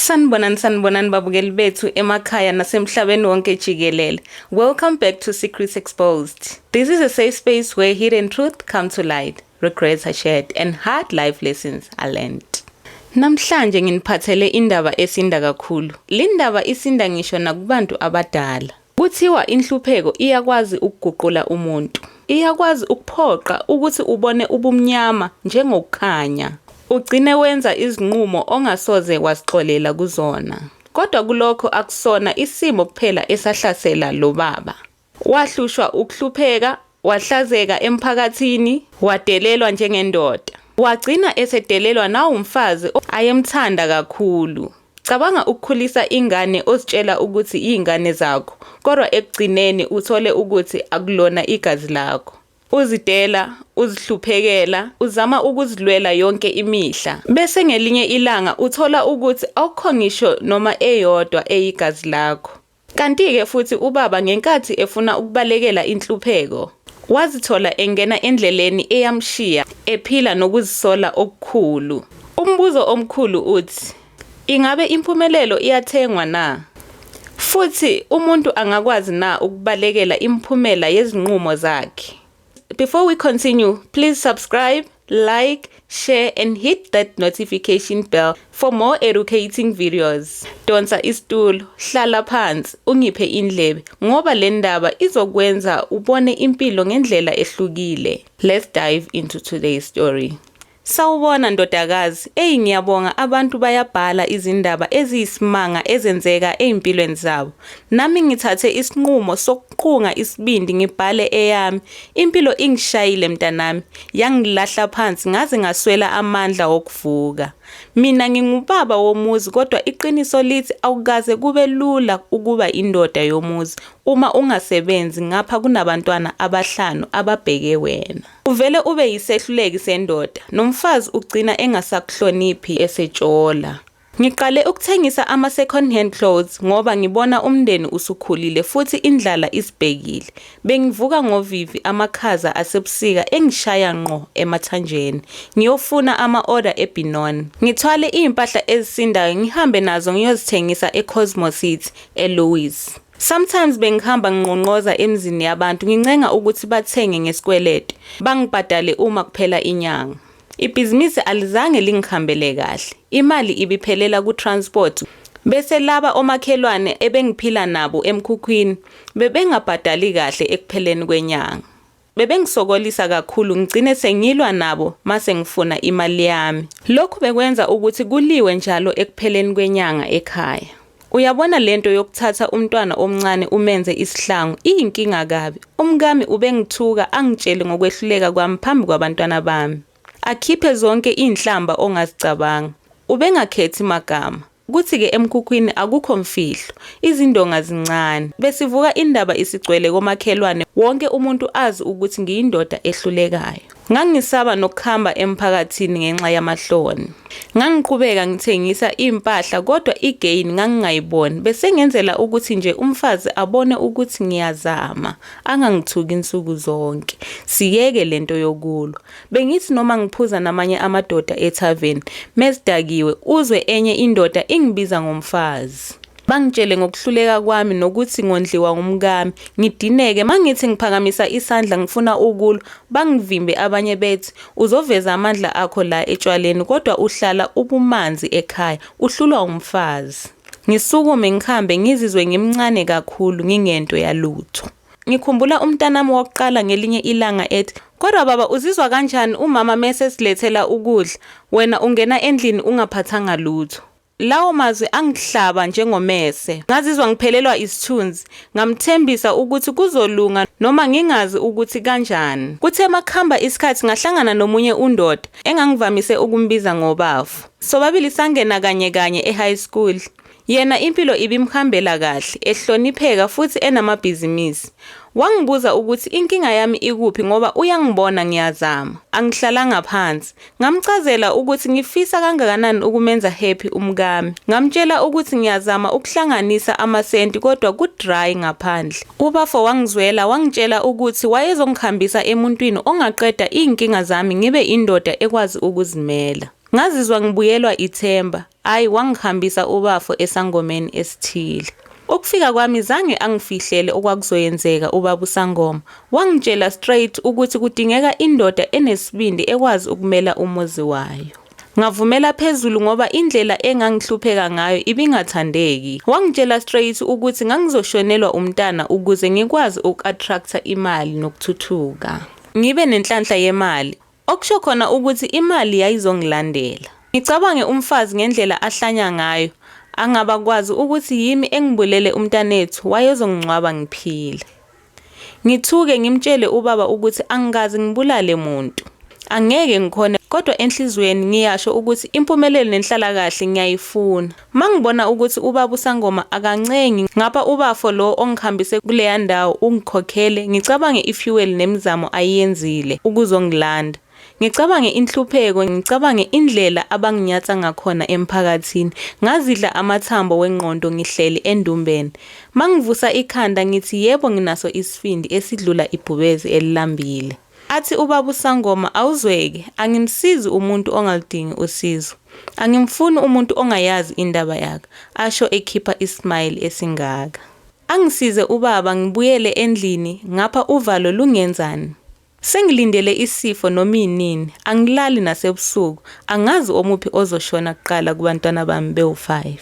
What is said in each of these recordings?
Sanibonani babukeli bethu emakhaya nasemhlabeni wonke jikelele. Welcome back to Secrets Exposed. This is a safe space where hidden truth come to light, regrets are shared and hard life lessons are learned. Namhlanje nginiphathele indaba esinda kakhulu. Lindaba isinda ngisho nakubantu abadala. Kuthiwa inhlupheko iyakwazi ukuguqula umuntu. Iyakwazi ukuphoqa ukuthi ubone ubumnyama njengokukhanya. Ugcine wenza izinqumo ongasoze wasixolela kuzona. Kodwa kulokho akusona isimo kuphela esahlasela lo baba. Wahlushwa ukuhlupheka, wahlazeka emphakathini, wadelelwa njengendoda. Wagcina esedelelwa na umfazi ayemthanda kakhulu. Cabanga ukukhulisa ingane ozitshela ukuthi izingane zakho, kodwa ekugcineni uthole ukuthi akulona igazi lakho. Uzidela, uzihluphekela, uzama ukuzilwela yonke imihla. Bese ngelinye ilanga uthola ukuthi awukho ngisho noma eyodwa eyigazi lakho. Kanti-ke futhi ubaba ngenkathi efuna ukubalekela inhlupheko, wazithola engena endleleni eyamshiya, ephila nokuzisola okukhulu. Umbuzo omkhulu uthi, ingabe impumelelo iyathengwa na? Futhi umuntu angakwazi na ukubalekela imphumela yezinqumo zakhe? Before we continue, please subscribe, like, share and hit that notification bell for more educating videos. Donsa isitulo, hlala phansi, ungiphe indlebe ngoba le ndaba izokwenza ubone impilo ngendlela ehlukile. Let's dive into today's story. Sawubona ndodakazi, ngiyabonga abantu bayabhala izindaba eziyisimanga ezenzeka ezimpilweni zabo. Nami ngithathe isinqumo sokuqhunga isibindi ngibhale eyami. Impilo ingishayile mntanami, yangilahla phansi ngaze ngaswela amandla okuvuka. Mina ngingubaba womuzi kodwa iqiniso lithi awukaze kube lula ukuba indoda yomuzi uma ungasebenzi ngapha kunabantwana abahlanu ababheke wena. Uvele ube yisehluleki sendoda nomfazi ugcina engasakuhloniphi esetshola. Ngiqale ukuthengisa ama second hand clothes ngoba ngibona umndeni usukhulile futhi indlala isibhekile. Bengivuka ngovivi amakhaza asebusika engishaya ngqo emathanjeni. Ngiyofuna ama-order eBenon. Ngithwale impahla ezisindayo ngihambe nazo ngiyozithengisa eCosmo City eLouis. Sometimes bengihamba nginqonqoza emzini yabantu ngincenga ukuthi bathenge ngesikweletu, bangibhadale uma kuphela inyanga. Ibhizinisi alizange lingikhambele kahle. Imali ibiphelela ku-transport. Bese laba omakhelwane ebengiphila nabo emkhukhwini bebengabhadali kahle ekupheleni kwenyanga. Bebengisokolisa kakhulu ngigcine sengilwa nabo mase ngifuna imali yami. Lokhu bekwenza ukuthi kuliwe njalo ekupheleni kwenyanga ekhaya. Uyabona lento yokuthatha umntwana omncane umenze isihlangu iyinkinga kabi. Umkami ubengithuka angitshele ngokwehluleka kwami phambi kwabantwana bami. Akhiphe zonke inhlamba ongazicabanga. Ubengakhethi magama. Kuthi-ke emkhukhwini akukho mfihlo, izindonga zincane. Besivuka indaba isigcwele komakhelwane wonke umuntu azi ukuthi ngiyindoda ehlulekayo. Ngangisaba nokuhamba emphakathini ngenxa yamahloni. Ngangiqhubeka ngithengisa impahla kodwa igain ngangingayiboni. Bese ngenzela ukuthi nje umfazi abone ukuthi ngiyazama, angangithuki insuku zonke. Siyeke lento yokulwa. Bengithi noma ngiphuza namanye amadoda ethaveni, mesidakiwe uzwe enye indoda ingibiza ngomfazi. Bangitshele ngokuhluleka kwami nokuthi ngondliwa ngumkami, ngidineke mangithi ngiphakamisa isandla ngifuna ukulwa, bangivimbe abanye bethi uzoveza amandla akho la etshwaleni kodwa uhlala ubumanzi ekhaya, uhlulwa umfazi. Ngisukume ngihambe ngizizwe ngimncane kakhulu ngingento yalutho. Ngikhumbula umntanami wokuqala ngelinye ilanga ethi, kodwa baba uzizwa kanjani umama mase silethela ukudla, wena ungena endlini ungaphathanga lutho? Lawo mazwi angihlaba njengomese. Ngazizwa ngiphelelwa isithunzi, ngamthembisa ukuthi kuzolunga noma ngingazi ukuthi kanjani. Kuthe makhamba isikhathi ngahlangana nomunye undoda engangivamise ukumbiza ngobafu. Sobabili sangena kanye ehigh school. Yena impilo ibimhambela kahle, ehlonipheka futhi enamabhizinisi. Wangibuza ukuthi inkinga yami ikuphi ngoba uyangibona ngiyazama. Angihlalanga phansi. Ngamchazela ukuthi ngifisa kangakanani ukumenza happy umkami. Ngamtshela ukuthi ngiyazama ukuhlanganisa amasenti kodwa ku-dry ngaphandle. Ubafo wangizwela wangitshela ukuthi wayezongikhambisa emuntwini ongaqeda inkinga zami ngibe indoda ekwazi ukuzimela. Ngazizwa ngibuyelwa ithemba. ayi wangihambisa ubafo esangomeni esithile. Ukufika kwami zange angifihlele okwakuzoyenzeka ubaba uSangoma. Wangitshela straight ukuthi kudingeka indoda enesibindi ekwazi ukumela umuzi wayo. Ngavumela phezulu ngoba indlela engangihlupheka ngayo ibingathandeki. Wangitshela straight ukuthi ngangizoshonelwa umntana ukuze ngikwazi uku-attracta imali nokuthuthuka. Ngibe nenhlanhla yemali. Okusho khona ukuthi imali yayizongilandela. Ngicabange umfazi ngendlela ahlanya ngayo. Angabakwazi ukuthi yimi engibulele umntanethu wayezongcwaba ngiphila. Ngithuke ngimtshele ubaba ukuthi angikaze ngibulale muntu. Angeke ngikhona kodwa enhlizweni ngiyasho ukuthi impumelelo nenhlalakahle ngiyayifuna. Mangibona ukuthi ubaba uSangoma akancengi ngapha ubafo lo ongihambise kuleya ndawo ungikhokhele ngicabange ifuel nemizamo ayenzile ukuzongilanda. Ngicabange inhlupheko, ngicabange indlela abanginyatsa ngakhona emphakathini. Ngazidla amathambo wengqondo ngihleli endumbeni. Mangivusa ikhanda ngithi yebo nginaso isifindi esidlula ibhubezi elilambile. Athi ubaba uSangoma awuzweke, angimsizi umuntu ongalidingi usizo. Angimfuni umuntu ongayazi indaba yakhe, asho ekhipha ismile esingaka. Angisize ubaba ngibuyele endlini ngapha uvalo lungenzani. Sengilindele isifo noma inini, angilali nasebusuku, angazi omuphi ozoshona kuqala kubantwana bami be-5.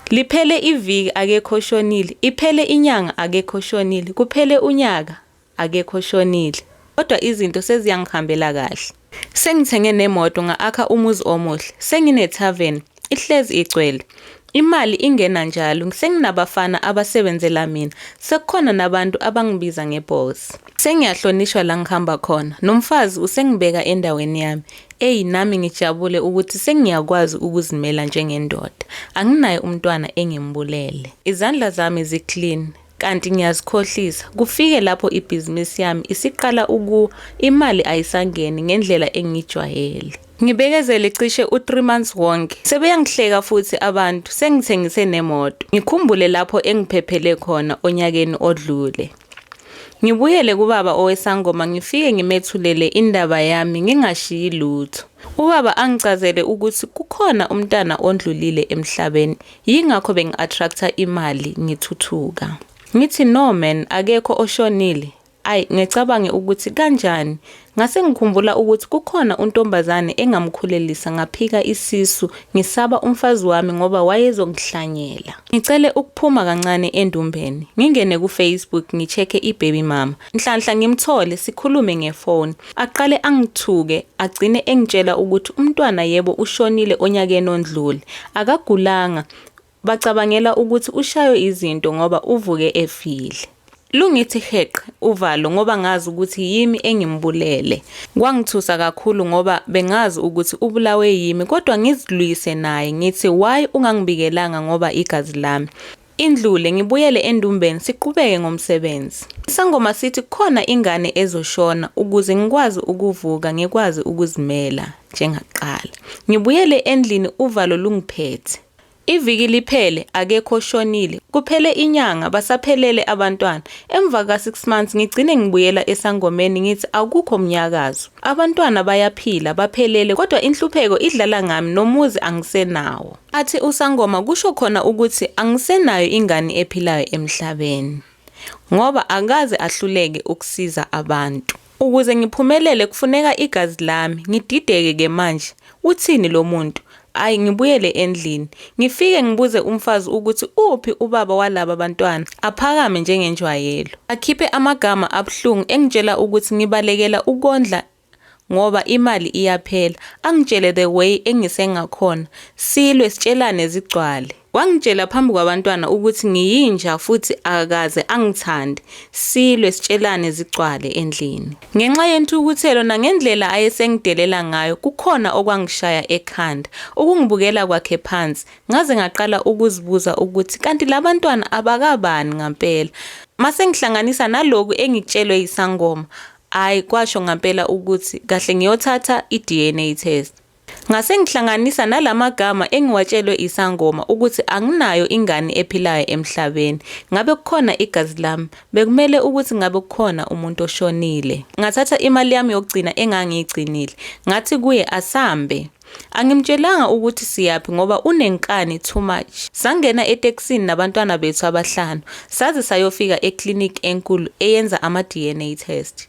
Liphele iviki akekho shonile, iphele inyanga akekho shonile, kuphele unyaka akekho shonile. Kodwa izinto seziyangihambela kahle. Sengithenge nemoto nga-akha umuzi omuhle, sengine-tavern, ihlezi igcwele. Imali ingena njalo, senginabafana abasebenzela mina, sekukhona nabantu abangibiza ngeboss. Sengiyahlonishwa la ngihamba khona, nomfazi usengibeka endaweni yami. Nami ngijabule ukuthi sengiyakwazi ukuzimela njengendoda. Anginaye umntwana engimbulele. Izandla zami ziclean. Kanti ngiyazikhohlisa kufike lapho ibhizinisi yami isiqala imali ayisangeni ngendlela engijwayele. Ngibekezele cishe u3 months wonke. Sebeyangihleka futhi abantu, sengithengise nemoto. Ngikhumbule lapho engiphephele khona onyakeni odlule. Ngibuyele kubaba oweSangoma ngifike ngimethulele indaba yami ngingashiyi lutho. Ubaba angicazele ukuthi kukhona umntana ondlulile emhlabeni, yingakho bengi-attracta imali ngithuthuka. Ngithi no man, akekho oshonile. Ngicabange ukuthi kanjani. Ngase ngikhumbula ukuthi kukhona untombazane engamkhulelisa ngaphika isisu ngisaba umfazi wami ngoba wayezongihlanyela. Ngicele ukuphuma kancane endumbeni. Ngingene ku-Facebook ngicheke ibaby mama. Nhlanhla ngimthole sikhulume ngefoni. Aqale angithuke agcine engitshela ukuthi umntwana yebo ushonile onyakeni ondlule. Akagulanga. Bacabangela ukuthi ushayo izinto ngoba uvuke efile. Lungithi heqe uvalo ngoba ngazi ukuthi yimi engimbulele. Kwangithusa kakhulu ngoba bengazi ukuthi ubulawe yimi kodwa ngizilwise naye ngithi why ungangibikelanga ngoba igazi lami. Indlule ngibuyele endumbeni siqhubeke ngomsebenzi. Isangoma sithi khona ingane ezoshona ukuze ngikwazi ukuvuka ngikwazi ukuzimela njengaqala. Ngibuyele endlini uvalo lungiphethe. Iviki liphele akekho shonile, kuphele inyanga basaphelele abantwana. Emva ka6 months ngigcine ngibuyela esangomeni ngithi akukho umnyakazo. Abantwana bayaphila baphelele kodwa inhlupheko idlala ngami nomuzi angisenawo. Athi uSangoma kusho khona ukuthi angisenayo ingane ephilayo emhlabeni. Ngoba akaze ahluleke ukusiza abantu. Ukuze ngiphumelele kufuneka igazi lami, ngidideke ke manje. Uthini lo muntu? Ngibuyele endlini. Ngifike ngibuze umfazi ukuthi uphi ubaba walaba bantwana. Aphakame njengenjwayelo. Akhiphe amagama abhlungu engitshela ukuthi ngibalekela ukondla ngoba imali iyaphela. Angitshele the way engisengakhona. Silwe sitshelane zigcwale. Wangitshela phambi kwabantwana ukuthi ngiyinja futhi akaze angithande. Silwe sitshelane zigcwale endlini. Ngenxa yentukuthelo nangendlela ayesengidelela ngayo kukhona okwangishaya ekhanda. Ukungibukela kwakhe phansi ngaze ngaqala ukuzibuza ukuthi kanti labantwana abakabani ngempela. Mase ngihlanganisa naloku engikutshelwe yiSangoma. Kwasho ngempela ukuthi kahle ngiyothatha iDNA test. Ngase ngihlanganisa nalamagama engiwatshelwe iSangoma ukuthi anginayo ingane ephilayo emhlabeni. Ngabe kukhona igazi lami, bekumele ukuthi ngabe kukhona umuntu oshonile. Ngathatha imali yami yokugcina engangiyigcinile. Ngathi kuye asambe. Angimtshelanga ukuthi siyaphi ngoba unenkani too much. Sangena etekisini nabantwana bethu abahlanu, saze sayofika eklinik enkulu eyenza ama-DNA test.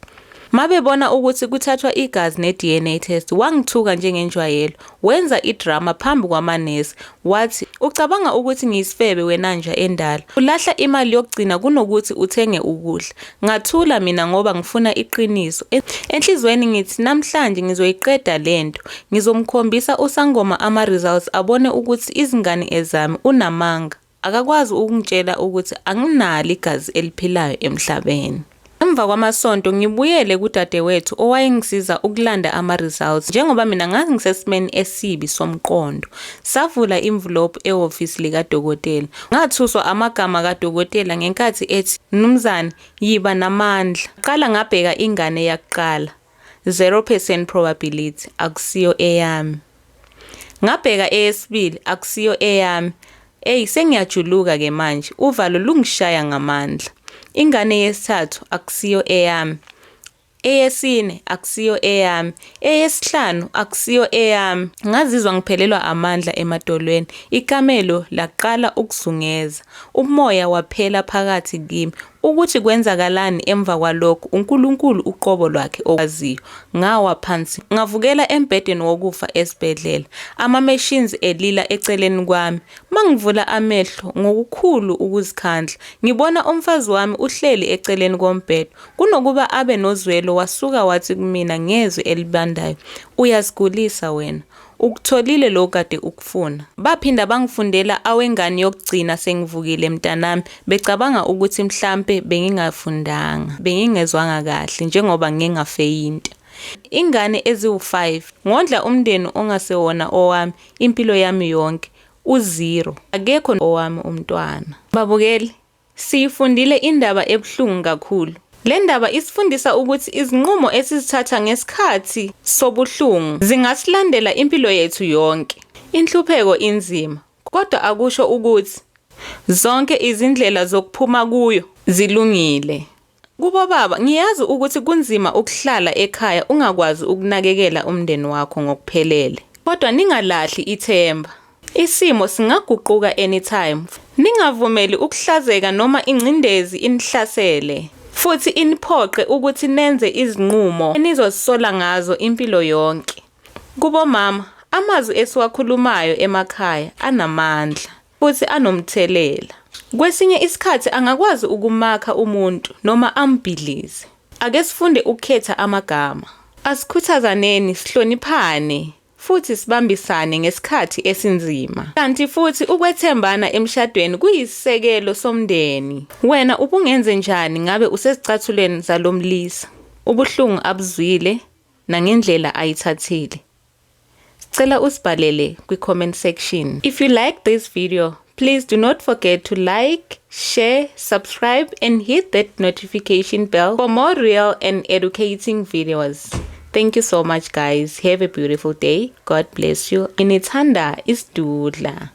Mabebona ukuthi kuthathwa igazi ne-DNA test, wangithuka njengenjwayelo, wenza idrama phambi kwamanesi, wathi, "Ucabanga ukuthi ngiyisifebe wena nja endala. Ulahla imali yokugcina kunokuthi uthenge ukudla." Ngathula mina ngoba ngifuna iqiniso. Enhlizweni ngithi namhlanje ngizoyiqeda lento. Ngizomkhombisa uSangoma ama-results abone ukuthi izingane ezami unamanga. Akakwazi ukungitshela ukuthi anginalo igazi eliphilayo emhlabeni. Emva kwamasonto ngibuyele kudadewethu owayengisiza ukulanda ama-results njengoba mina ngangisesimeni esibi somqondo. Savula envelope ehhovisi likadokotela. Ngathuswa amagama kadokotela ngenkathi ethi, "Mnumzane, yiba namandla." Qala ngabheka ingane yakuqala. 0% probability, akusiyo eyami. Ngabheka eyesibili, akusiyo eyami. Sengiyajuluka ke manje, uvalo lungishaya ngamandla. Ingane yesithathu, akusiyo eyami. Eyesine, akusiyo eyami. Eyesihlanu, akusiyo eyami. Ngazizwa ngiphelelwa amandla emadolweni. Ikamelo laqala ukuzungeza. Umoya waphela phakathi kimi. Ukuthi kwenzakalani emva kwalokho, uNkulunkulu uqobo lwakhe okwaziyo. Ngawa phansi, ngavukela embhedeni wokufa esibhedlela. Ama-machines elila eceleni kwami. Mangivula amehlo ngokukhulu ukuzikhandla, ngibona umfazi wami uhleli eceleni kombhede. Kunokuba abe nozwelo wasuka wathi kumina ngezwi elibandayo, "Uyasigulisa wena. Ukutholile lo kade ukufuna." Baphinda bangifundela awengane yokugcina sengivukile mntanami, becabanga ukuthi mhlambe bengingafundanga, bengingezwanga kahle njengoba ngingafeyinta. Ingane eziwu-5, ngondla umndeni ongasewona owami impilo yami yonke, u0. Akekho owami umntwana. Babukeli, siyifundile indaba ebuhlungu kakhulu. Le ndaba isifundisa ukuthi izinqumo esizithatha ngesikhathi sobuhlungu zingasilandela impilo yethu yonke. Inhlupheko inzima, kodwa akusho ukuthi zonke izindlela zokuphuma kuyo zilungile. Kubo baba, ngiyazi ukuthi kunzima ukuhlala ekhaya ungakwazi ukunakekela umndeni wakho ngokuphelele. Kodwa ningalahli ithemba. Isimo singaguquka anytime. Ningavumeli ukuhlazeka noma ingcindezi inihlasele. Futhi iniphoqe ukuthi nenze izinqumo enizozisola ngazo impilo yonke. Kubo mama, amazwi esiwakhulumayo emakhaya anamandla futhi anomthelela. Kwesinye isikhathi angakwazi ukumakha umuntu noma ambhilize. Ake sifunde ukukhetha amagama. Asikhuthazaneni, sihloniphane futhi sibambisane ngesikhathi esinzima. Kanti futhi ukwethembana emshadweni kuyisisekelo somndeni. Wena ubungenze njani ngabe usezicathulweni zalomlisa? Ubuhlungu abuzwile nangendlela ayithathile. Cela usibhalele kwi-comment section. If you like this video, please do not forget to like, share, subscribe and hit that notification bell for more real and educating videos. Thank you so much guys. Have a beautiful day. God bless you. Inithanda isdudla.